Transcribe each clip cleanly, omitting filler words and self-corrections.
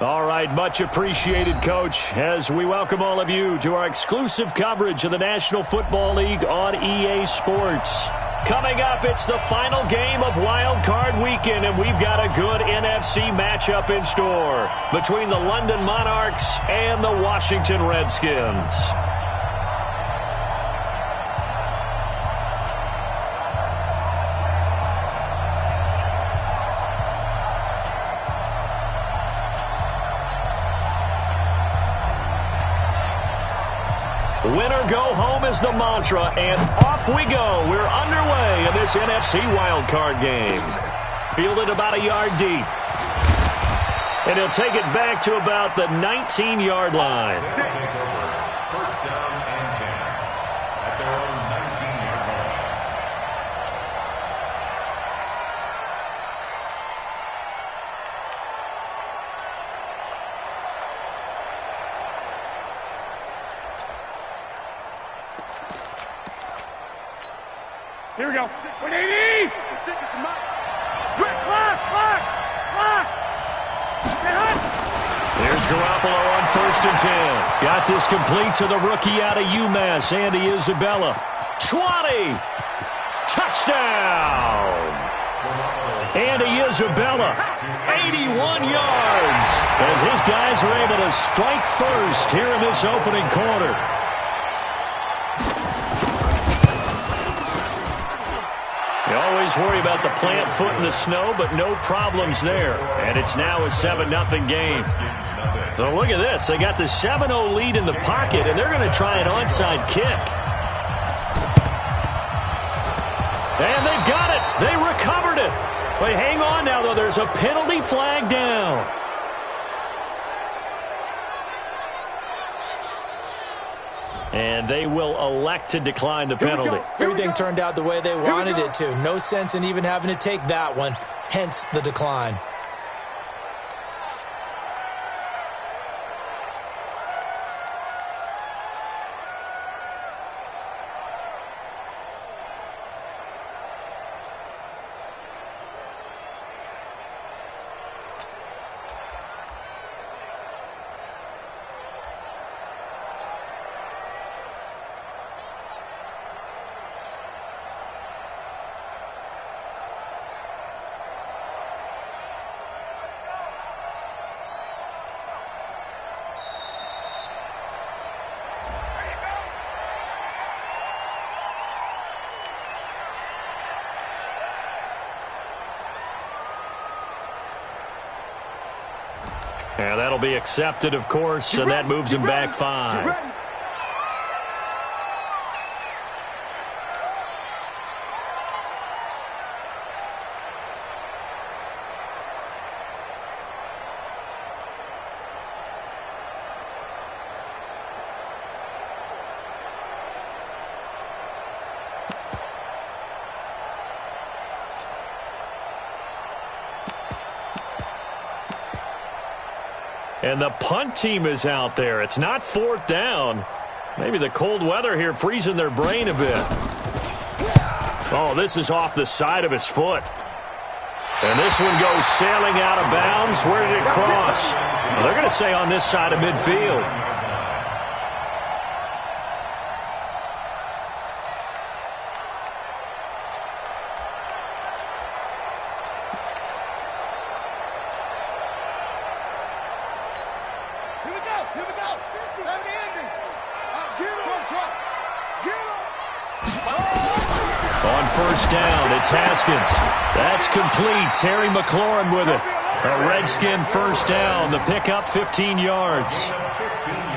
All right, much appreciated, Coach, as we welcome all of you to our exclusive coverage of the National Football League on EA Sports. Coming up, it's the final game of Wild Card Weekend, and we've got a good NFC matchup in store between the London Monarchs and the Washington Redskins. Winner go home is the mantra, and off we go. We're underway in this NFC wildcard game. Fielded about a yard deep. And he'll take it back to about the 19-yard line. First down and 10 at their own 19-yard line. Here we go. 180! There's Garoppolo on 1st and 10. Got this complete to the rookie out of UMass, Andy Isabella. 20! Touchdown! Andy Isabella, 81 yards, as his guys are able to strike first here in this opening quarter. You always worry about the plant foot in the snow, but no problems there. And it's now a 7-0 game. So look at this. They got the 7-0 lead in the pocket, and they're going to try an onside kick. And they've got it. They recovered it. But hang on now, though. There's a penalty flag down. And they will elect to decline the penalty. Everything turned out the way they wanted it to. No sense in even having to take that one, hence the decline. And that'll be accepted, of course, and that moves him back 5. And the punt team is out there. It's not 4th down. Maybe the cold weather here freezing their brain a bit. Oh, this is off the side of his foot. And this one goes sailing out of bounds. Where did it cross? Well, they're going to say on this side of midfield. On 1st down, it's Haskins. That's complete. Terry McLaurin with it. A Redskin 1st down. The pickup, 15 yards.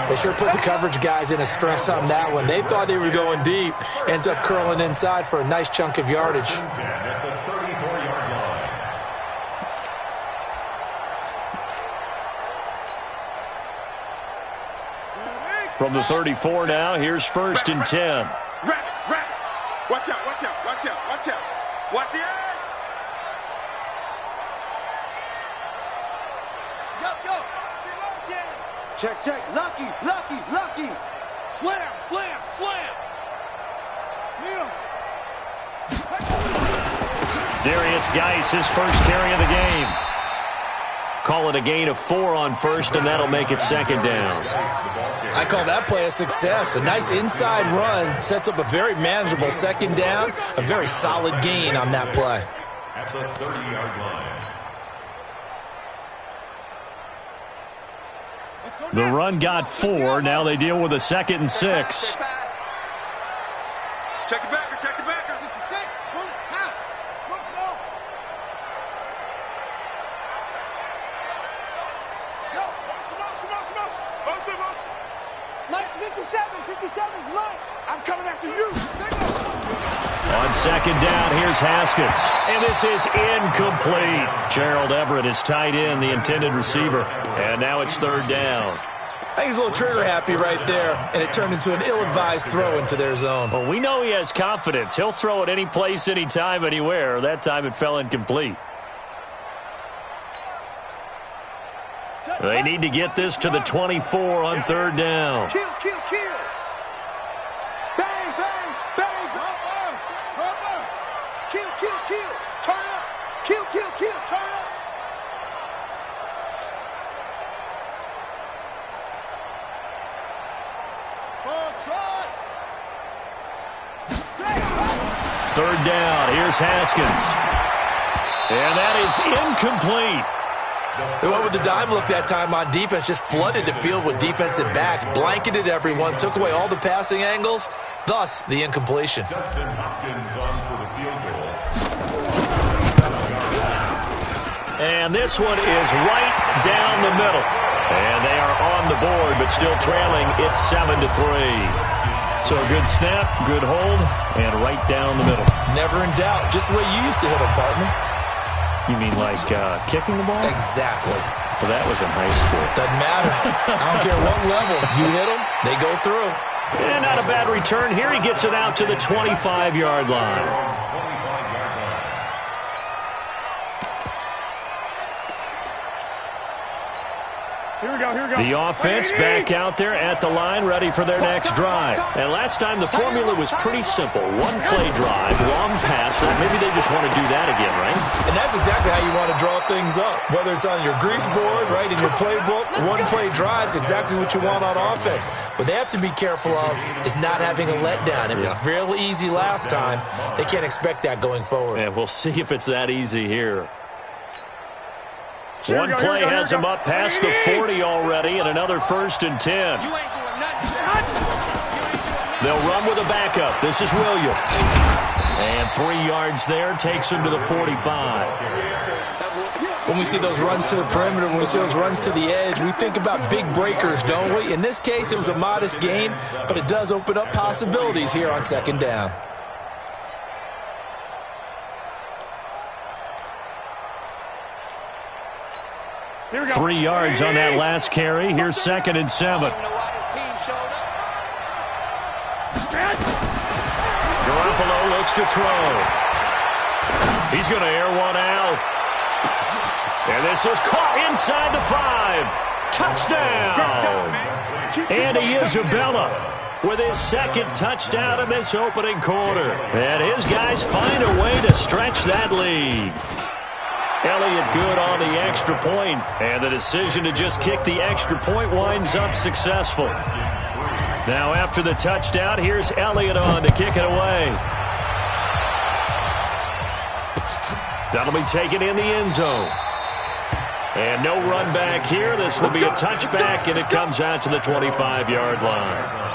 They sure put the coverage guys in a stress on that one. They thought they were going deep. Ends up curling inside for a nice chunk of yardage. From the 34 now, here's 1st and 10. Watch out, watch out, watch out, watch out. Watch the edge. Go. Check, check. Lucky. Slam. Neil. Darius Geis, his first carry of the game. Call it a gain of 4 on first, and that'll make it second down. I call that play a success. A nice inside run sets up a very manageable second down, a very solid gain on that play. At the 30-yard line. The run got 4. Now they deal with a 2nd and 6. Check the backers, check the backers. It's a 6. Pull it. Half. Slow. Go. Smosh. Nice 57. 57's mine. I'm coming after you. On second down, here's Haskins. And this is incomplete. Gerald Everett is tight end, the intended receiver. And now it's 3rd down. I think he's a little trigger happy right there, and it turned into an ill-advised throw into their zone. Well, we know he has confidence. He'll throw it any place, anytime, anywhere. That time it fell incomplete. They need to get this to the 24 on 3rd down. Kill. Bang. Kill. Turn up. Kill. Turn up. Third down. Here's Haskins. And that is incomplete. They went with the dime look that time on defense, just flooded the field with defensive backs, blanketed everyone, took away all the passing angles, thus the incompletion. Justin Hopkins on for the field goal. And this one is right down the middle. And they are on the board, but still trailing. It's 7-3. So a good snap, good hold, and right down the middle. Never in doubt. Just the way you used to hit them, partner. You mean like kicking the ball? Exactly. Well, that was in high school. Doesn't matter. I don't care what level. You hit them, they go through. And not a bad return. Here he gets it out to the 25-yard line. Here we go. The offense back out there at the line, ready for their next drive. And last time the formula was pretty simple. One-play drive, long pass. So maybe they just want to do that again, right? And that's exactly how you want to draw things up. Whether it's on your grease board, right, in your playbook, one-play drive's exactly what you want on offense. What they have to be careful of is not having a letdown. It was real easy last time. They can't expect that going forward. And we'll see if it's that easy here. One play has him up past the 40 already, and another 1st and 10. They'll run with a backup. This is Williams. And 3 yards there takes him to the 45. When we see those runs to the perimeter, when we see those runs to the edge, we think about big breakers, don't we? In this case, it was a modest gain, but it does open up possibilities here on 2nd down. Here we go. 3 yards on that last carry. Here's 2nd and 7. Garoppolo looks to throw. He's going to air one out. And this is caught inside the 5. Touchdown! Andy Isabella with his 2nd touchdown in this opening quarter. And his guys find a way to stretch that lead. Elliott good on the extra point, and the decision to just kick the extra point winds up successful. Now after the touchdown, here's Elliott on to kick it away. That'll be taken in the end zone. And no run back here. This will be a touchback, and it comes out to the 25-yard line.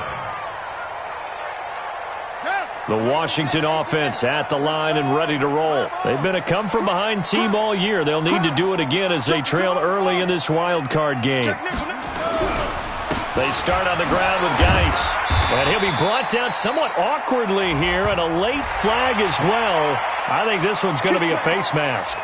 The Washington offense at the line and ready to roll. They've been a come-from-behind team all year. They'll need to do it again as they trail early in this wild card game. They start on the ground with Geis. And he'll be brought down somewhat awkwardly here, and a late flag as well. I think this one's going to be a face mask.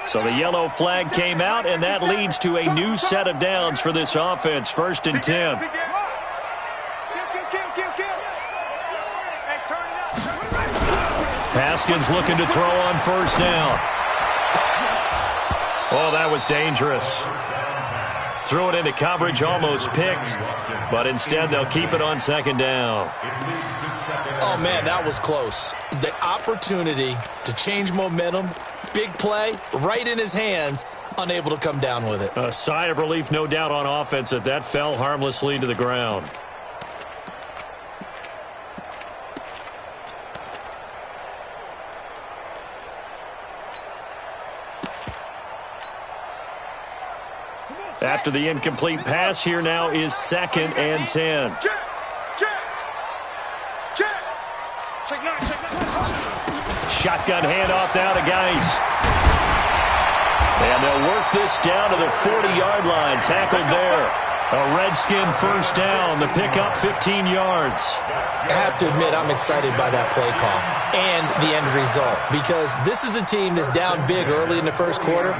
So the yellow flag came out, and that leads to a new set of downs for this offense. 1st and 10. Haskins looking to throw on 1st down. Oh, that was dangerous. Threw it into coverage, almost picked, but instead they'll keep it on second down. Oh, man, that was close. The opportunity to change momentum, big play, right in his hands, unable to come down with it. A sigh of relief, no doubt, on offense that fell harmlessly to the ground. After the incomplete pass, here now is 2nd and 10. Shotgun handoff now to Geis. And they'll work this down to the 40-yard line. Tackled there. A Redskin first down. The pickup 15 yards. I have to admit, I'm excited by that play call and the end result, because this is a team that's down big early in the first quarter,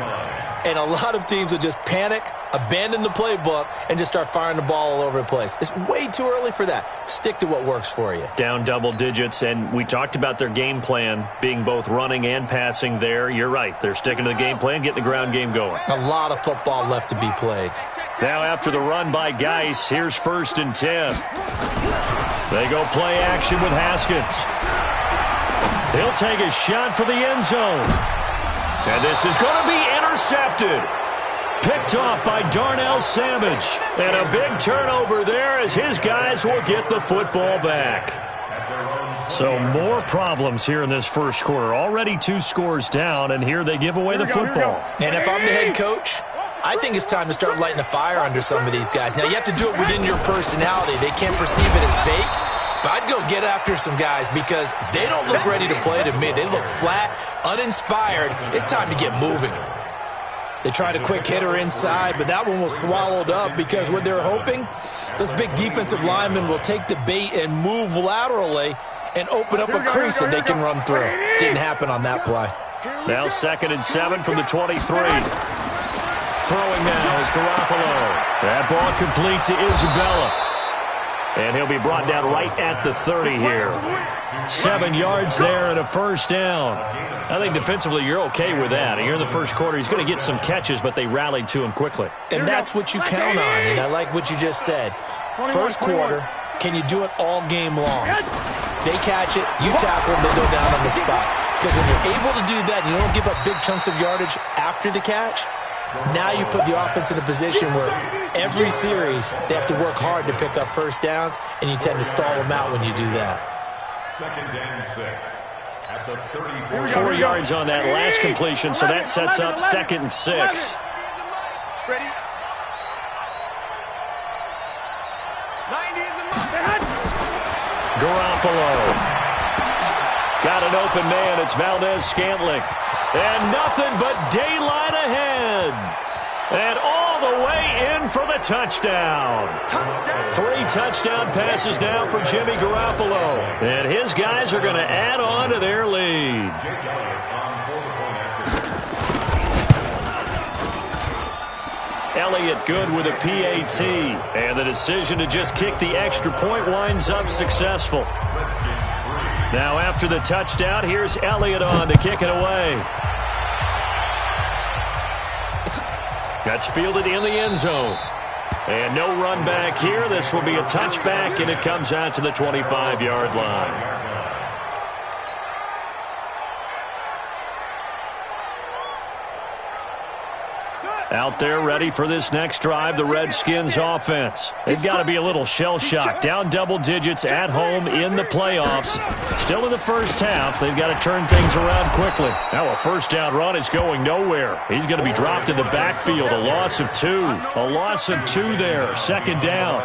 and a lot of teams will just panic, abandon the playbook, and just start firing the ball all over the place. It's way too early for that. Stick to what works for you. Down double digits, and we talked about their game plan being both running and passing there. You're right. They're sticking to the game plan, getting the ground game going. A lot of football left to be played. Now after the run by Geis, here's 1st and 10. They go play action with Haskins. He'll take a shot for the end zone. And this is going to be intercepted. Picked off by Darnell Savage. And a big turnover there as his guys will get the football back. So more problems here in this first quarter. Already 2 scores down, and here they give away the football. And if I'm the head coach, I think it's time to start lighting a fire under some of these guys. Now, you have to do it within your personality. They can't perceive it as fake. But I'd go get after some guys because they don't look ready to play to me. They look flat, uninspired. It's time to get moving. They tried a quick hitter inside, but that one was swallowed up because what they're hoping, those big defensive linemen will take the bait and move laterally and open up a crease that they can run through. Didn't happen on that play. Now 2nd and 7 from the 23. Throwing now is Garoppolo. That ball complete to Isabella. And he'll be brought down right at the 30 here. 7 yards there and a first down. I think defensively you're okay with that. Here in the first quarter, he's going to get some catches, but they rallied to him quickly. And that's what you count on, and I like what you just said. First quarter, can you do it all game long? They catch it, you tackle them, they go down on the spot. Because when you're able to do that and you don't give up big chunks of yardage after the catch, now you put the offense in a position where every series they have to work hard to pick up first downs, and you tend to stall them out when you do that. 2nd and 6 at the 34. 4 yards on that last completion, so that sets up 2nd and 6. Ready? 90 is the mark. Garoppolo. Got an open man. It's Valdez-Scantling. And nothing but daylight ahead. And all the way in for the touchdown. 3 touchdown passes now for Jimmy Garoppolo. And his guys are going to add on to their lead. Elliott good with a PAT. And the decision to just kick the extra point winds up successful. Now after the touchdown, here's Elliott on to kick it away. That's fielded in the end zone. And no run back here. This will be a touchback, and it comes out to the 25-yard line. Out there ready for this next drive, the Redskins offense. They've got to be a little shell-shocked. Down double digits at home in the playoffs. Still in the first half. They've got to turn things around quickly. Now a first down run is going nowhere. He's going to be dropped in the backfield. A loss of 2. A loss of 2 there. 2nd down.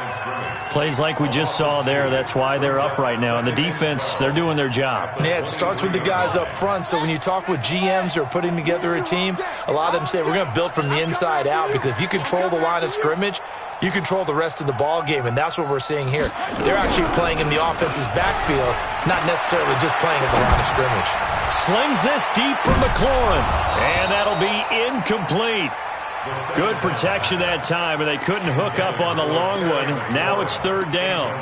Plays like we just saw there. That's why they're up right now. And the defense, they're doing their job. Yeah, it starts with the guys up front. So when you talk with GMs who are putting together a team, a lot of them say we're going to build from the inside out, because if you control the line of scrimmage, you control the rest of the ball game, and that's what we're seeing here. They're actually playing in the offense's backfield, not necessarily just playing at the line of scrimmage. Slings this deep from McLaurin, and that'll be incomplete. Good protection that time, and they couldn't hook up on the long one. Now it's 3rd down.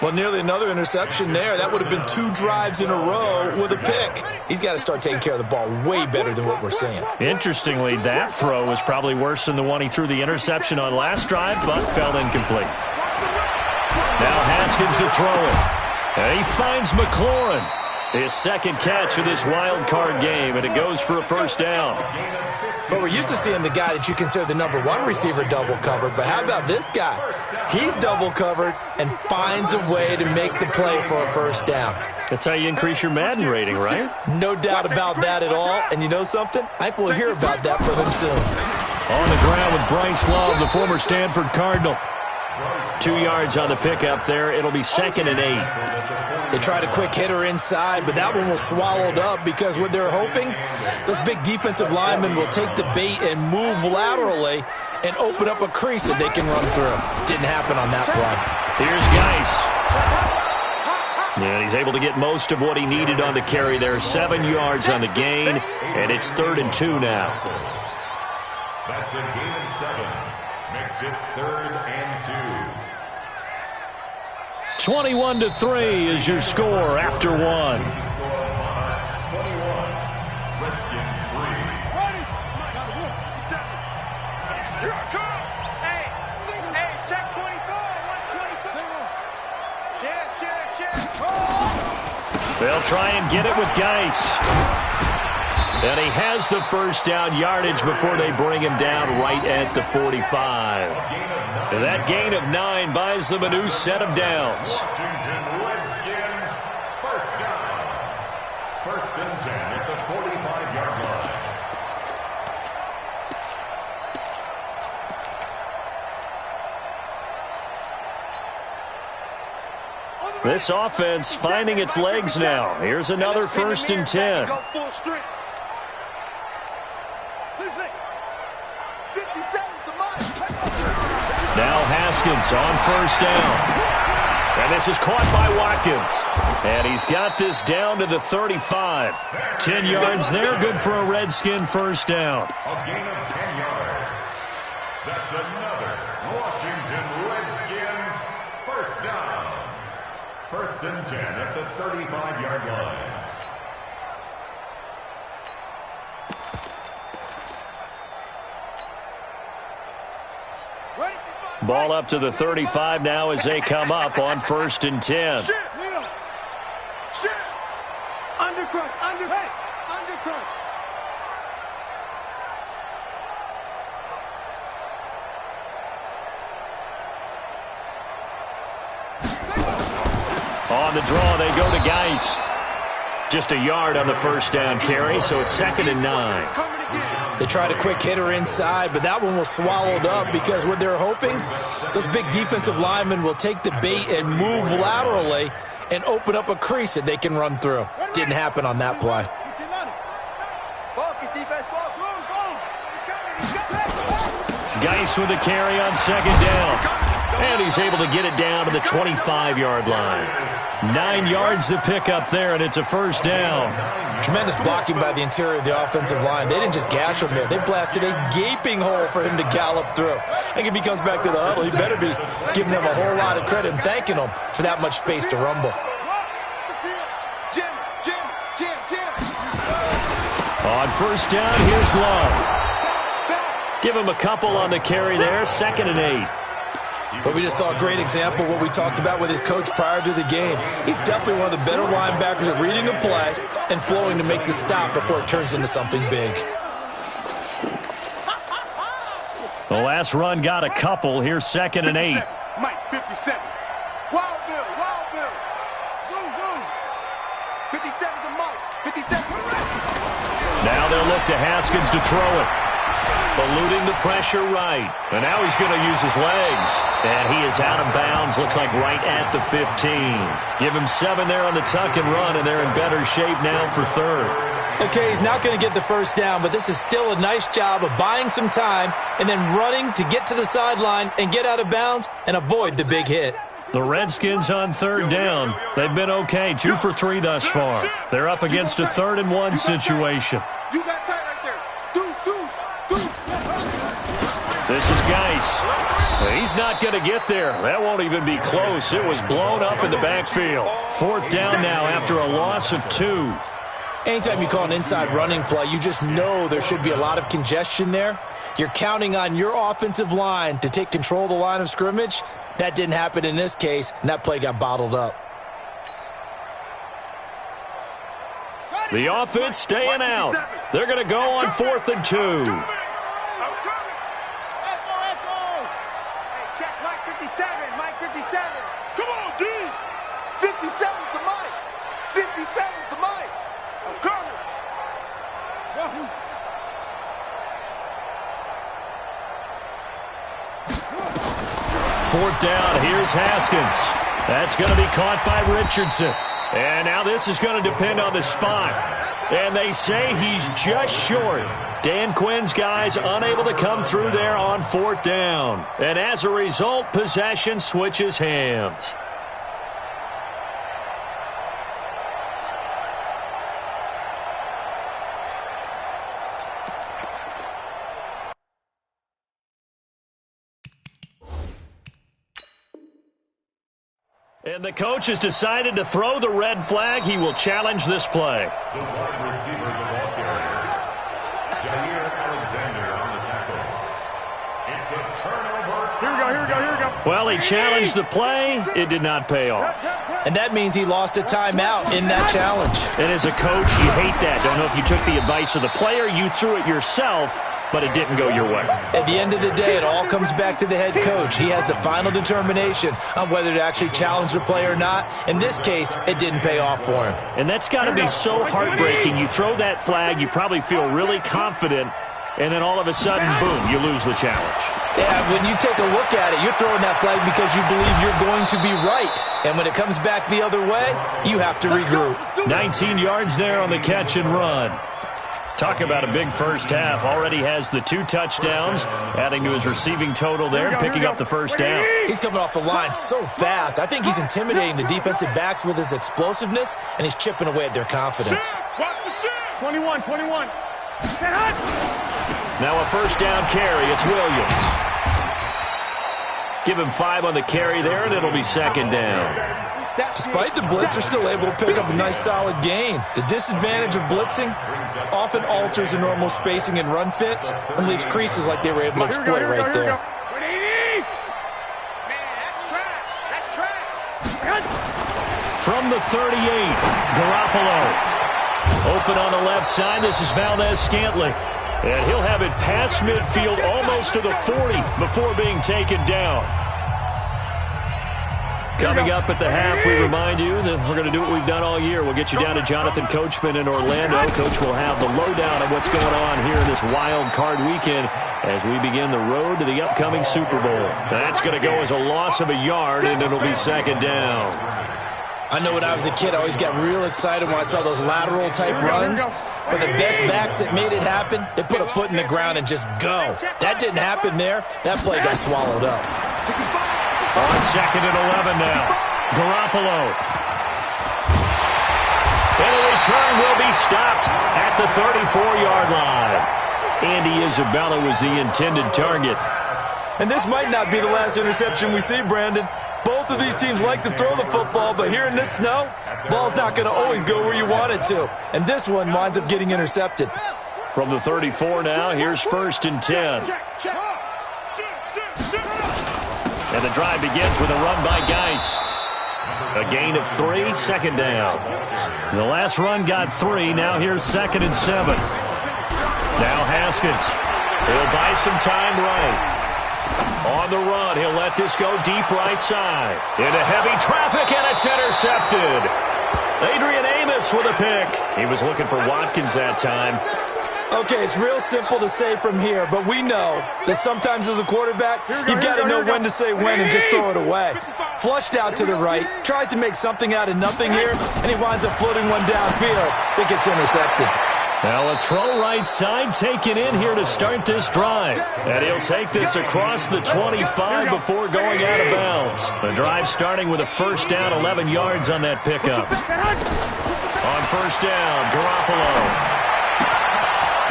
Well, nearly another interception there. That would have been 2 drives in a row with a pick. He's got to start taking care of the ball way better than what we're seeing. Interestingly, that throw was probably worse than the one he threw the interception on last drive, but fell incomplete. Now Haskins to throw it. And he finds McLaurin. His second catch of this wild card game, and it goes for a first down. But we're used to seeing the guy that you consider the number 1 receiver double covered. But how about this guy? He's double covered and finds a way to make the play for a first down. That's how you increase your Madden rating, right? No doubt about that at all. And you know something? I think we'll hear about that from him soon. On the ground with Bryce Love, the former Stanford Cardinal. 2 yards on the pickup there. It'll be 2nd and 8. They tried a quick hitter inside, but that one was swallowed up because what they're hoping, those big defensive linemen will take the bait and move laterally and open up a crease that they can run through. Didn't happen on that play. Here's Geis. And he's able to get most of what he needed on the carry there. 7 yards on the gain, and it's 3rd and 2 now. That's a gain of 7. Makes it 3rd and 2. 21-3 is your score after 1. 21, Redskins 3. Here I come. Hey, check 24. What's 24? Share. They'll try and get it with Geis. And he has the first down yardage before they bring him down right at the 45. That gain of 9 buys them a new set of downs. Washington Redskins, first down. 1st and 10 at the 45-yard line. This offense finding its legs now. Here's another 1st and 10. Now Haskins on 1st down. And this is caught by Watkins. And he's got this down to the 35. 10 yards there, good for a Redskin first down. A gain of 10 yards. That's another Washington Redskins first down. 1st and 10 at the 35-yard line. Ball up to the 35 now as they come up on 1st and 10. Shit. Undercrush. Undercrush. On the draw, they go to Geis. Just a yard on the first down carry, so it's 2nd and 9. They tried a quick hitter inside, but that one was swallowed up because what they're hoping, those big defensive linemen will take the bait and move laterally and open up a crease that they can run through. Didn't happen on that play. Geis with a carry on 2nd down. And he's able to get it down to the 25-yard line. 9 yards to pick up there, and it's a first down. Tremendous blocking by the interior of the offensive line. They didn't just gash him there. They blasted a gaping hole for him to gallop through. I think if he comes back to the huddle, he better be giving them a whole lot of credit and thanking them for that much space to rumble. On first down, here's Love. Give him a couple on the carry there, 2nd and 8. But we just saw a great example of what we talked about with his coach prior to the game. He's definitely one of the better linebackers at reading a play and flowing to make the stop before it turns into something big. The last run got a couple. Here's 2nd and 8. Mike, 57. Wild Bill. Zoom. 57 to Mike. 57. Now they'll look to Haskins to throw it. Eluding the pressure right. And now he's going to use his legs. And he is out of bounds. Looks like right at the 15. Give him 7 there on the tuck and run, and they're in better shape now for 3rd. Okay, he's not going to get the first down, but this is still a nice job of buying some time and then running to get to the sideline and get out of bounds and avoid the big hit. The Redskins on 3rd down. They've been okay, 2 for 3 thus far. They're up against a 3rd and 1 situation. You got tight right there. Deuce. This is Geis. He's not going to get there. That won't even be close. It was blown up in the backfield. 4th down now after a loss of 2. Anytime you call an inside running play, you just know there should be a lot of congestion there. You're counting on your offensive line to take control of the line of scrimmage. That didn't happen in this case, and that play got bottled up. The offense staying out. They're going to go on 4th and 2. Mike 57. Come on, D. 57's the Mike. 57's the Mike. I'm coming. Wahoo. Fourth down. Here's Haskins. That's going to be caught by Richardson. And now this is going to depend on the spot. And they say he's just short. Dan Quinn's guys unable to come through there on 4th down. And as a result, possession switches hands. And the coach has decided to throw the red flag. He will challenge this play. The wide receiver, the ball carrier. Jair Alexander on the tackle. It's a turnover. Here we go. Well, he challenged the play. It did not pay off. And that means he lost a timeout in that challenge. And as a coach, you hate that. Don't know if you took the advice of the player. You threw it yourself, but it didn't go your way. At the end of the day, it all comes back to the head coach. He has the final determination on whether to actually challenge the play or not. In this case, it didn't pay off for him. And that's got to be so heartbreaking. You throw that flag, you probably feel really confident, and then all of a sudden, boom, you lose the challenge. Yeah, when you take a look at it, you're throwing that flag because you believe you're going to be right. And when it comes back the other way, you have to regroup. 19 yards there on the catch and run. Talk about a big first half. Already has the 2 touchdowns, adding to his receiving total there, picking up the first down. He's coming off the line so fast. I think he's intimidating the defensive backs with his explosiveness, and he's chipping away at their confidence. 21. Now a first down carry. It's Williams. Give him 5 on the carry there, and it'll be 2nd down. Despite the blitz, they're still able to pick up a nice, solid gain. The disadvantage of blitzing often alters the normal spacing and run fits and leaves creases like they were able to exploit right there. From the 38, Garoppolo. Open on the left side. This is Valdez-Scantling. And he'll have it past midfield almost to the 40 before being taken down. Coming up at the half, we remind you that we're going to do what we've done all year. We'll get you down to Jonathan Coachman in Orlando. Coach will have the lowdown of what's going on here in this wild card weekend as we begin the road to the upcoming Super Bowl. That's going to go as a loss of a yard, and it'll be 2nd down. I know when I was a kid, I always got real excited when I saw those lateral-type runs. But the best backs that made it happen, they put a foot in the ground and just go. That didn't happen there. That play got swallowed up. On 2nd and 11 now. Garoppolo. And a return will be stopped at the 34-yard line. Andy Isabella was the intended target. And this might not be the last interception we see, Brandon. Both of these teams like to throw the football, but here in this snow, ball's not going to always go where you want it to. And this one winds up getting intercepted. From the 34 now, here's 1st and 10. And the drive begins with a run by Geis. A gain of 3, 2nd down. The last run got 3. Now here's 2nd and 7. Now Haskins. He'll buy some time right. On the run, he'll let this go deep right side. Into heavy traffic, and it's intercepted. Adrian Amos with a pick. He was looking for Watkins that time. Okay, it's real simple to say from here, but we know that sometimes as a quarterback, you've got to know when to say when and just throw it away. Flushed out to the right, tries to make something out of nothing here, and he winds up floating one downfield that gets intercepted. Now a throw right side taken in here to start this drive. And he'll take this across the 25 before going out of bounds. The drive starting with a first down, 11 yards on that pickup. On first down, Garoppolo.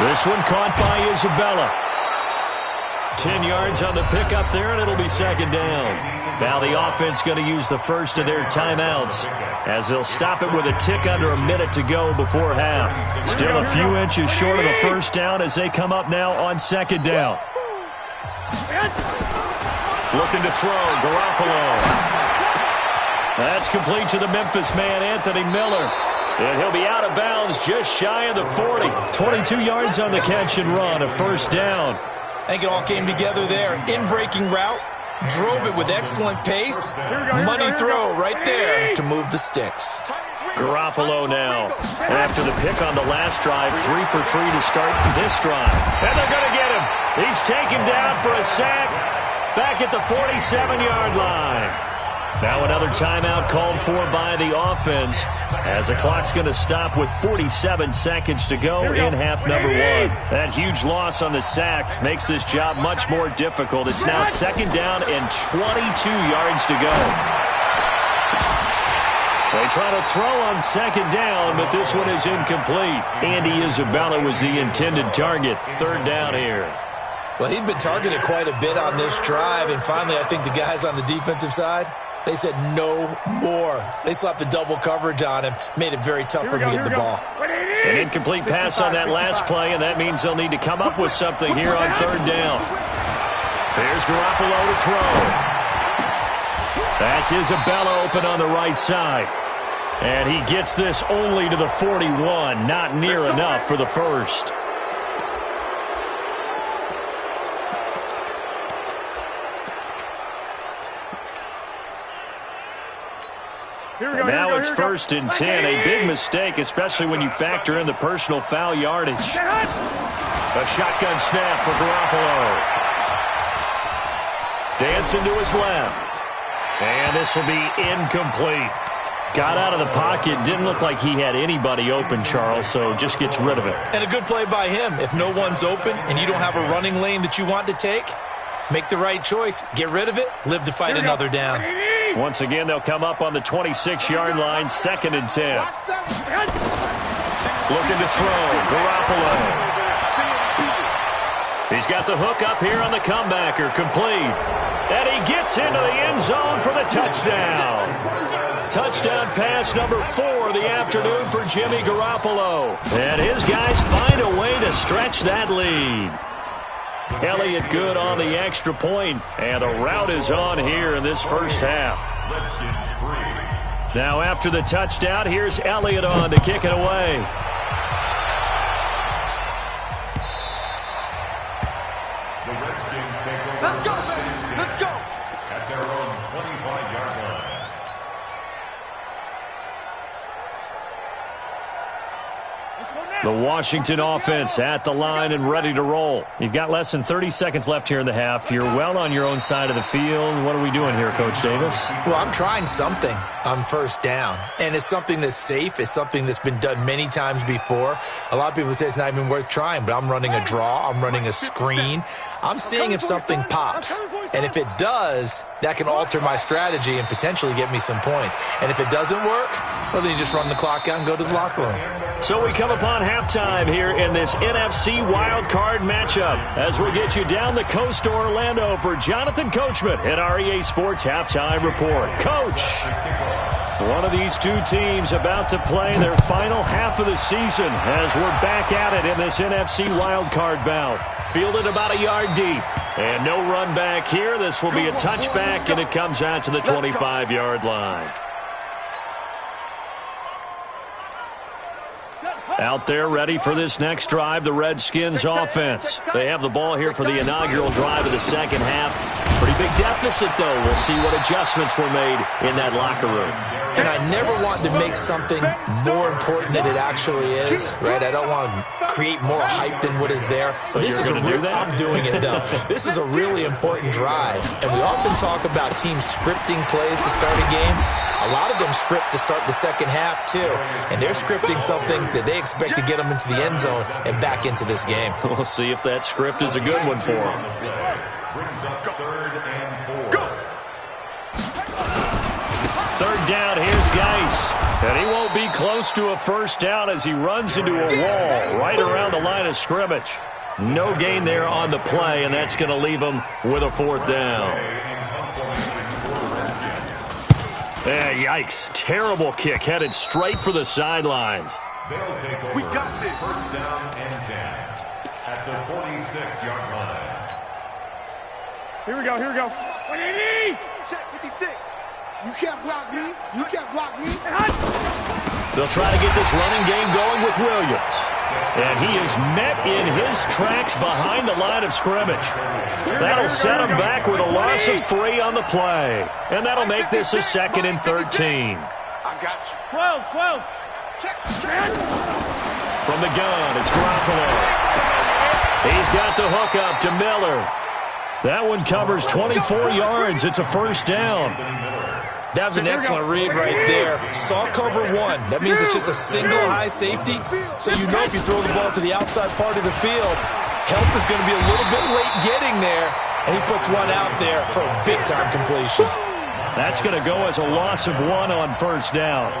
This one caught by Isabella. 10 yards on the pickup there, and it'll be second down. Now the offense going to use the first of their timeouts as they'll stop it with a tick under a minute to go before half. Still a few inches short of the first down as they come up now on second down. Looking to throw, Garoppolo. That's complete to the Memphis man, Anthony Miller. And he'll be out of bounds just shy of the 40. 22 yards on the catch and run, a first down. I think it all came together there. In-breaking route, drove it with excellent pace. Money throw right there to move the sticks. Garoppolo now. After the pick on the last drive, 3 for 3 to start this drive. And they're going to get him. He's taken down for a sack back at the 47-yard line. Now another timeout called for by the offense as the clock's going to stop with 47 seconds to go in half number 1. That huge loss on the sack makes this job much more difficult. It's now second down and 22 yards to go. They try to throw on second down, but this one is incomplete. Andy Isabella was the intended target. Third down here. Well, he'd been targeted quite a bit on this drive, and finally I think the guys on the defensive side, they said no more. They slapped the double coverage on him, made it very tough for him to get the ball. An incomplete pass on that last play, and that means they'll need to come up with something here on third down. There's Garoppolo to throw. That's Isabella open on the right side. And he gets this only to the 41, not near enough for the first. Now it's first and 10, a big mistake, especially when you factor in the personal foul yardage. A shotgun snap for Garoppolo. Dancing to his left. And this will be incomplete. Got out of the pocket, didn't look like he had anybody open, Charles, so just gets rid of it. And a good play by him. If no one's open and you don't have a running lane that you want to take, make the right choice. Get rid of it, live to fight another down. Once again, they'll come up on the 26-yard line, second and 10. Looking to throw, Garoppolo. He's got the hook up here on the comebacker, complete. And he gets into the end zone for the touchdown. Touchdown pass number 4 of the afternoon for Jimmy Garoppolo. And his guys find a way to stretch that lead. Elliott good on the extra point, and a rout is on here in this first half. Now after the touchdown, here's Elliott on to kick it away. The Redskins take over. Let's go! Let's go! At their own 25-yard line. The Washington offense at the line and ready to roll. You've got less than 30 seconds left here in the half. You're well on your own side of the field. What are we doing here, Coach Davis? Well, I'm trying something on first down, and it's something that's safe. It's something that's been done many times before. A lot of people say it's not even worth trying, but I'm running a draw. I'm running a screen. I'm seeing if something pops, and if it does, that can alter my strategy and potentially get me some points. And if it doesn't work, well, then you just run the clock out and go to the locker room. So we come upon halftime here in this NFC wildcard matchup as we get you down the coast to Orlando for Jonathan Coachman at our EA Sports Halftime Report. Coach, one of these two teams about to play their final half of the season as we're back at it in this NFC wildcard bout. Fielded about a yard deep. And no run back here. This will be a touchback, and it comes out to the 25-yard line. Out there ready for this next drive, the Redskins offense. They have the ball here for the inaugural drive of the second half. Pretty big deficit, though. We'll see what adjustments were made in that locker room. And I never want to make something more important than it actually is, right? I don't want to create more hype than what is there. But this is I'm doing it, though. This is a really important drive. And we often talk about teams scripting plays to start a game. A lot of them script to start the second half, too. And they're scripting something that they expect to get them into the end zone and back into this game. We'll see if that script is a good one for them. Brings up 3rd and 4. Third down, here's Geis. And he won't be close to a first down as he runs into a wall right around the line of scrimmage. No gain there on the play, and that's going to leave them with a 4th down. Yikes. Terrible kick headed straight for the sidelines. We got this. 1st down and 10 at the 46-yard line. Here we go. 180. Check 56. You can't block me. You can't block me. They'll try to get this running game going with Williams. And he is met in his tracks behind the line of scrimmage. That'll set him back with a loss of 3 on the play. And that'll make this a 2nd and 13. I got you. 12. Check. From the gun, it's Garoppolo. He's got the hook up to Miller. That one covers 24 yards. It's a 1st down. That was an excellent read right there. Saw cover 1. That means it's just a single high safety. So you know if you throw the ball to the outside part of the field, help is going to be a little bit late getting there. And he puts one out there for a big-time completion. That's going to go as a loss of 1 on 1st down.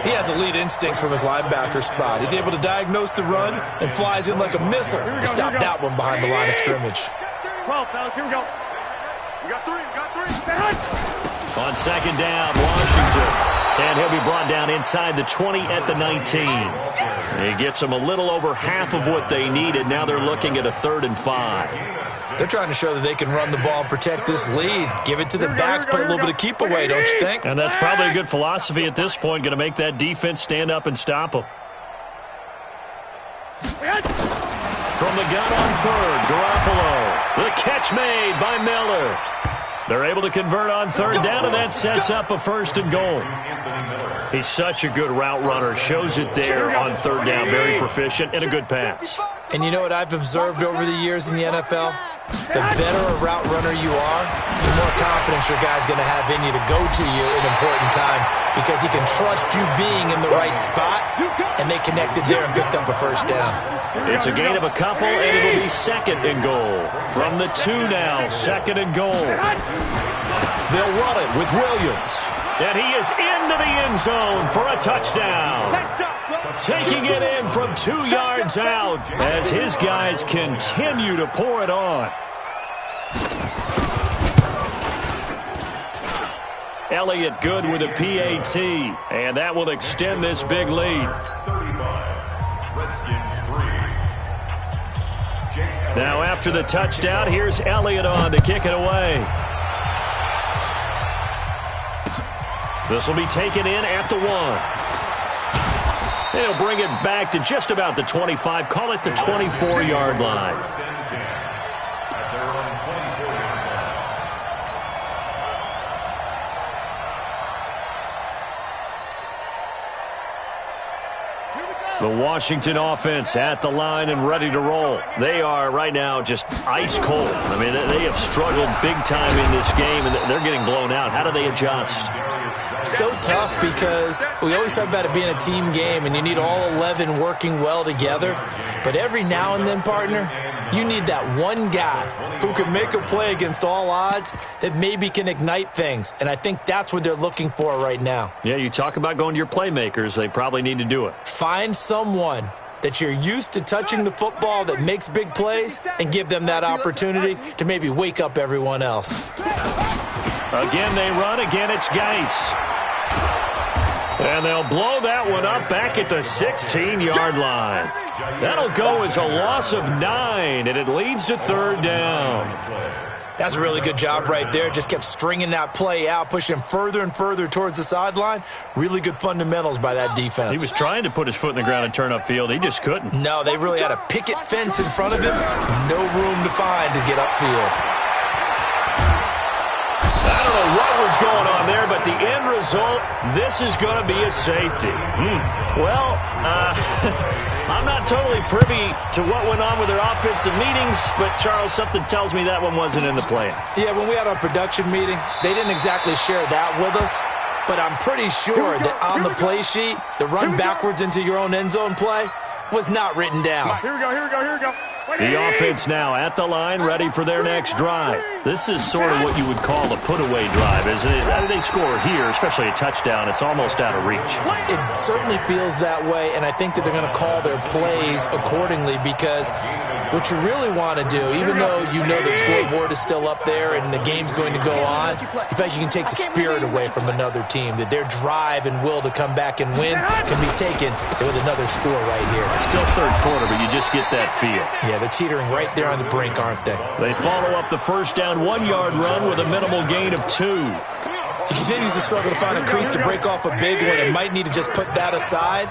He has elite instincts from his linebacker spot. He's able to diagnose the run and flies in like a missile to stop that one behind the line of scrimmage. 12, fellas, here we go. We got 3. On 2nd down, Washington. And he'll be brought down inside the 20 at the 19. He gets them a little over half of what they needed. Now they're looking at a 3rd and 5. They're trying to show that they can run the ball and protect this lead. Give it to the backs, play a little bit of keep away, don't you think? And that's probably a good philosophy at this point, going to make that defense stand up and stop them. From the gun on 3rd, Garoppolo. The catch made by Miller. They're able to convert on 3rd down, and that sets up a 1st and goal. He's such a good route runner. Shows it there on 3rd down. Very proficient and a good pass. And you know what I've observed over the years in the NFL? The better a route runner you are, the more confidence your guy's going to have in you to go to you in important times because he can trust you being in the right spot, and they connected there and picked up a 1st down. It's a gain of a couple, and it'll be 2nd and goal. From the 2 now, 2nd and goal. They'll run it with Williams. And he is into the end zone for a touchdown. Taking it in from 2 yards out as his guys continue to pour it on. Elliott good with a PAT, and that will extend this big lead. 35, Redskins 3. Now after the touchdown, here's Elliott on to kick it away. This will be taken in at the 1. He'll bring it back to just about the 25. Call it the 24-yard line. The Washington offense at the line and ready to roll. They are right now just ice cold. I mean, they have struggled big time in this game, and they're getting blown out. How do they adjust? So tough because we always talk about it being a team game, and you need all 11 working well together. But every now and then, partner, you need that one guy who can make a play against all odds that maybe can ignite things. And I think that's what they're looking for right now. Yeah, you talk about going to your playmakers. They probably need to do it. Find someone that you're used to touching the football that makes big plays and give them that opportunity to maybe wake up everyone else. Again, they run. Again, it's Geis. And they'll blow that one up back at the 16-yard line. That'll go as a loss of 9, and it leads to 3rd down. That's a really good job right there. Just kept stringing that play out, pushing further and further towards the sideline. Really good fundamentals by that defense. He was trying to put his foot in the ground and turn upfield. He just couldn't. No, they really had a picket fence in front of him. No room to find to get upfield. I don't know what was going on there, but the end result, this is going to be a safety. Well, I'm not totally privy to what went on with their offensive meetings, but, Charles, something tells me that one wasn't in the plan. Yeah, when we had our production meeting, they didn't exactly share that with us, but I'm pretty sure that on the play sheet, the run backwards into your own end zone play was not written down. Here we go. The offense now at the line, ready for their next drive. This is sort of what you would call a put-away drive, isn't it? They score here, especially a touchdown. It's almost out of reach. It certainly feels that way, and I think that they're going to call their plays accordingly because what you really want to do, even though you know the scoreboard is still up there and the game's going to go on, in fact, you can take the spirit away from another team, that their drive and will to come back and win can be taken with another score right here. Still third quarter, but you just get that feel. Yeah, they're teetering right there on the brink, aren't they? They follow up the first down 1-yard run with a minimal gain of 2. He continues to struggle to find a crease to break off a big one and might need to just put that aside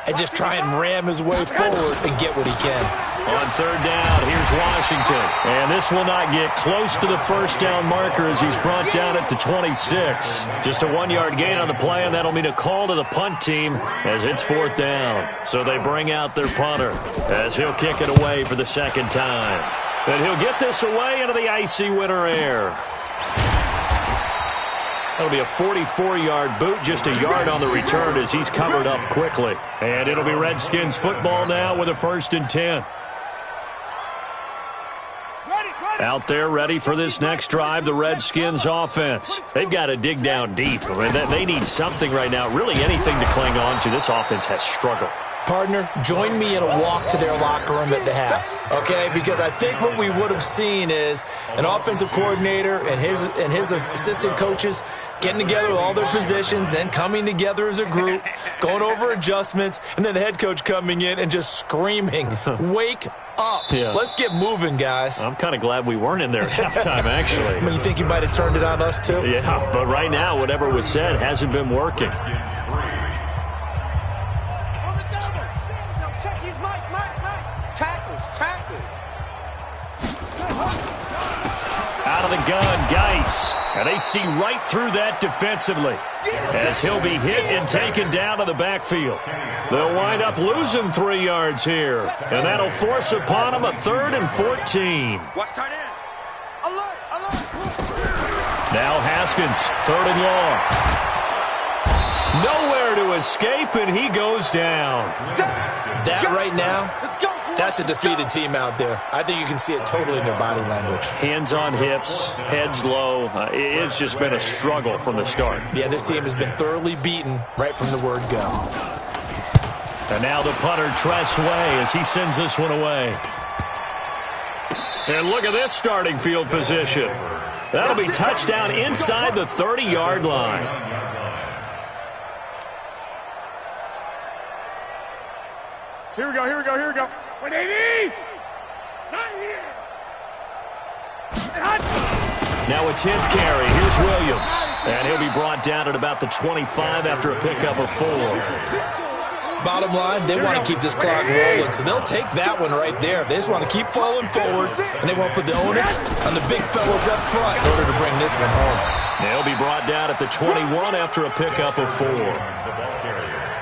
and just try and ram his way forward and get what he can. On third down, here's Washington. And this will not get close to the first down marker as he's brought down at the 26. Just a 1-yard gain on the play, and that'll mean a call to the punt team as it's fourth down. So they bring out their punter as he'll kick it away for the second time. And he'll get this away into the icy winter air. That'll be a 44-yard boot, just a yard on the return as he's covered up quickly. And it'll be Redskins football now with a 1st and 10. Out there ready for this next drive, the Redskins offense. They've got to dig down deep. I mean, they need something right now, really anything to cling on to. This offense has struggled. Partner, join me in a walk to their locker room at the half, okay? Because I think what we would have seen is an offensive coordinator and his assistant coaches getting together with all their positions, then coming together as a group, going over adjustments, and then the head coach coming in and just screaming, wake up. Yeah. Let's get moving, guys. I'm kind of glad we weren't in there at halftime, actually. I mean, you think you might have turned it on us, too? Yeah, but right now, whatever was said hasn't been working. Out of the gun, Geis. And they see right through that defensively as he'll be hit and taken down to the backfield. They'll wind up losing 3 yards here, and that'll force upon them a 3rd and 14. Now Haskins, 3rd and long. Nowhere to escape, and he goes down. That right now, that's a defeated team out there. I think you can see it totally in their body language. Hands on hips, heads low. It's just been a struggle from the start. Yeah, this team has been thoroughly beaten right from the word go. And now the punter, Tress Way, as he sends this one away. And look at this starting field position. That'll be touchdown inside the 30-yard line. Here we go, here we go, here we go. 180! Not here! Now a 10th carry. Here's Williams. And he'll be brought down at about the 25 after a pickup of 4. Bottom line, they want to keep this clock rolling, so they'll take that one right there. They just want to keep falling forward, and they want to put the onus on the big fellas up front in order to bring this one home. They'll be brought down at the 21 after a pickup of 4.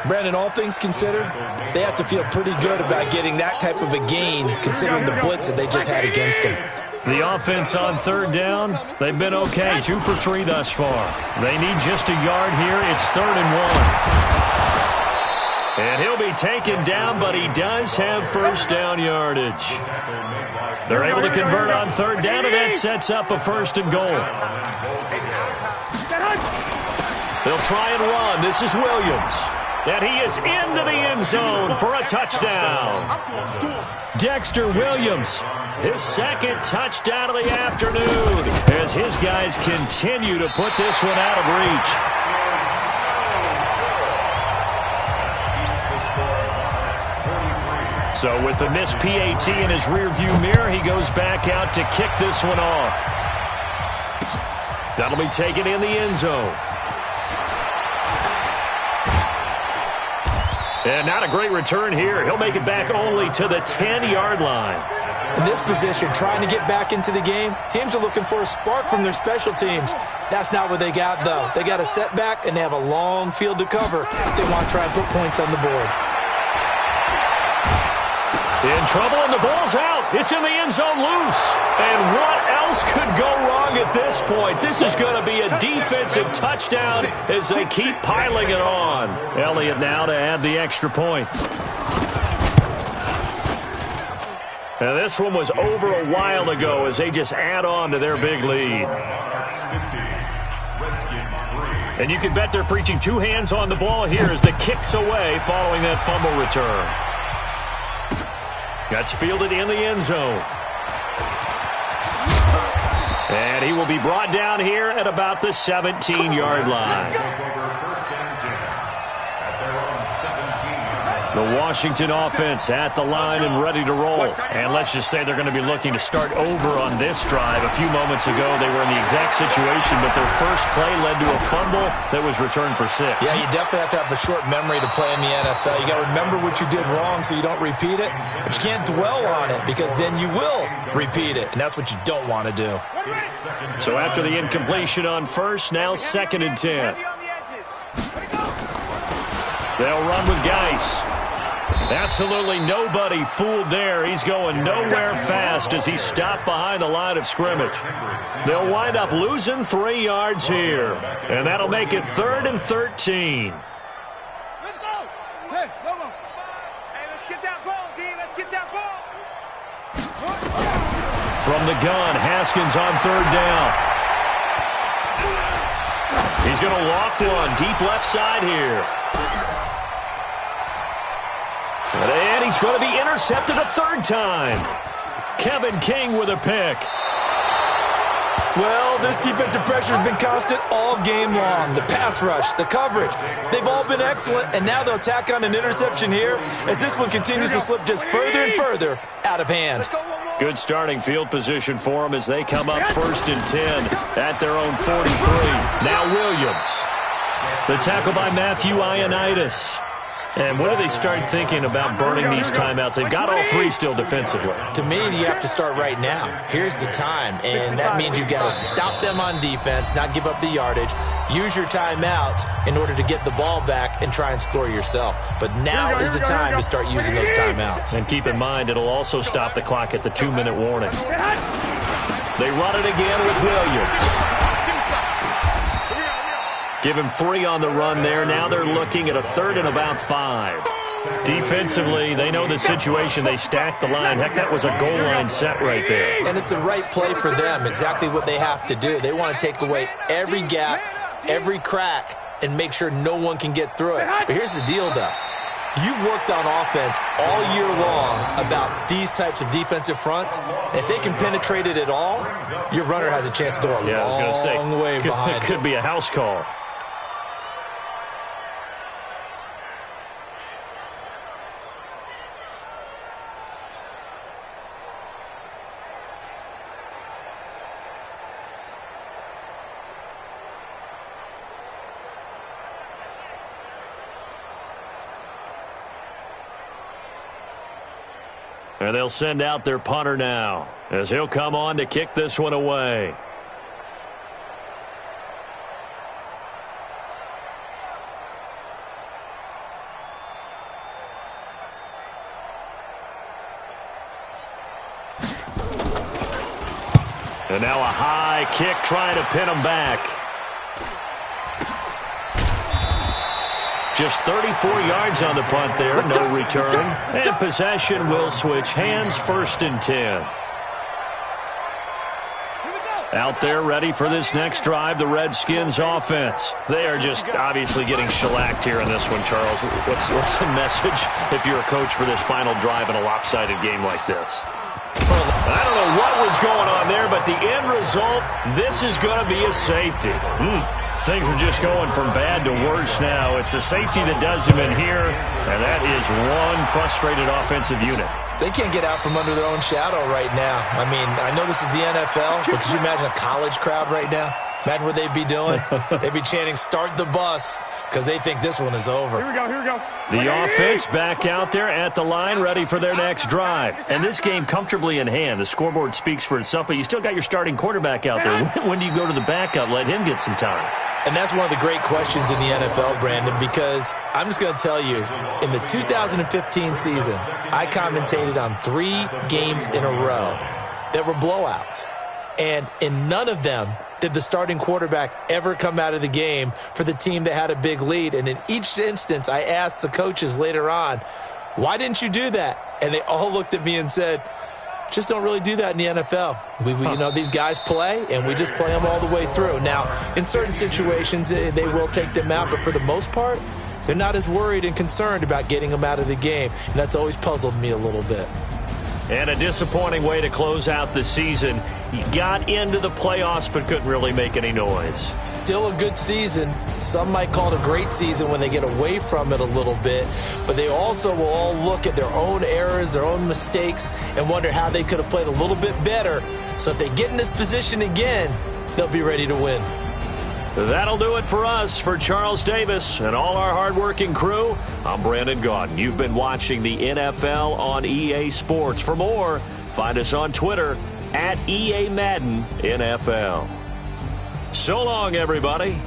Brandon, all things considered, they have to feel pretty good about getting that type of a gain considering the blitz that they just had against them. The offense on third down, they've been okay, 2 for 3 thus far. They need just a yard here. It's 3rd and 1. And he'll be taken down, but he does have first down yardage. They're able to convert on third down, and that sets up a 1st and goal. They'll try and run. This is Williams. And he is into the end zone for a touchdown. Dexter Williams, his 2nd touchdown of the afternoon as his guys continue to put this one out of reach. So with the missed PAT in his rearview mirror, he goes back out to kick this one off. That'll be taken in the end zone. And not a great return here. He'll make it back only to the 10-yard line. In this position, trying to get back into the game, teams are looking for a spark from their special teams. That's not what they got, though. They got a setback, and they have a long field to cover if they want to try and put points on the board. In trouble, and the ball's out. It's in the end zone loose. And what else could go wrong at this point? This is going to be a defensive touchdown as they keep piling it on. Elliott now to add the extra point. Now, this one was over a while ago as they just add on to their big lead. And you can bet they're preaching two hands on the ball here as the kick's away following that fumble return. That's fielded in the end zone. And he will be brought down here at about the 17-yard line. The Washington offense at the line and ready to roll. And let's just say they're going to be looking to start over on this drive. A few moments ago, they were in the exact situation, but their first play led to a fumble that was returned for 6. Yeah, you definitely have to have a short memory to play in the NFL. You got to remember what you did wrong so you don't repeat it, but you can't dwell on it because then you will repeat it, and that's what you don't want to do. So after the incompletion on first, now 2nd and 10. They'll run with Geis. Absolutely nobody fooled there. He's going nowhere fast as he's stopped behind the line of scrimmage. They'll wind up losing 3 yards here, and that'll make it 3rd and 13. Let's go. Hey, go. Hey, let's get that ball, D. Let's get that ball. From the gun, Haskins on 3rd down. He's going to loft one deep left side here. And he's going to be intercepted a 3rd time. Kevin King with a pick. Well, this defensive pressure has been constant all game long. The pass rush, the coverage, they've all been excellent, and now they'll tack on an interception here as this one continues to slip just further and further out of hand. Good starting field position for them as they come up 1st and 10 at their own 43. Now Williams. The tackle by Matthew Ioannidis. And when do they start thinking about burning these timeouts? They've got all 3 still defensively. To me, you have to start right now. Here's the time, and that means you've got to stop them on defense, not give up the yardage, use your timeouts in order to get the ball back and try and score yourself. But now is the time to start using those timeouts. And keep in mind, it'll also stop the clock at the 2-minute warning. They run it again with Williams. Give him 3 on the run there. Now they're looking at a 3rd and about 5. Defensively, they know the situation. They stack the line. Heck, that was a goal line set right there. And it's the right play for them, exactly what they have to do. They want to take away every gap, every crack, and make sure no one can get through it. But here's the deal, though. You've worked on offense all year long about these types of defensive fronts. If they can penetrate it at all, your runner has a chance to go a long way behind it. Could be a house call. And they'll send out their punter now as he'll come on to kick this one away. And now a high kick trying to pin him back. Just 34 yards on the punt there, no return. And possession will switch hands, 1st and 10. Out there ready for this next drive, the Redskins offense. They are just obviously getting shellacked here in this one, Charles. What's the message if you're a coach for this final drive in a lopsided game like this? I don't know what was going on there, but the end result, this is going to be a safety. Things are just going from bad to worse now. It's a safety that does him in here, and that is one frustrated offensive unit. They can't get out from under their own shadow right now. I mean, I know this is the NFL, but could you imagine a college crowd right now? Imagine what they'd be doing. They'd be chanting, "Start the bus," because they think this one is over. Here we go. The offense back out there at the line, ready for their next drive. And this game comfortably in hand. The scoreboard speaks for itself, but you still got your starting quarterback out there. When do you go to the backup? Let him get some time. And that's one of the great questions in the NFL, Brandon, because I'm just going to tell you, in the 2015 season, I commentated on 3 games in a row that were blowouts. And in none of them did the starting quarterback ever come out of the game for the team that had a big lead. And in each instance, I asked the coaches later on, why didn't you do that? And they all looked at me and said, Just don't really do that in the NFL. You know, these guys play, and we just play them all the way through. Now, in certain situations, they will take them out, but for the most part, they're not as worried and concerned about getting them out of the game, and that's always puzzled me a little bit. And a disappointing way to close out the season. You got into the playoffs but couldn't really make any noise. Still a good season. Some might call it a great season when they get away from it a little bit. But they also will all look at their own errors, their own mistakes, and wonder how they could have played a little bit better. So if they get in this position again, they'll be ready to win. That'll do it for us. For Charles Davis and all our hardworking crew, I'm Brandon Gaudin. You've been watching the NFL on EA Sports. For more, find us on Twitter @EA Madden NFL. So long, everybody.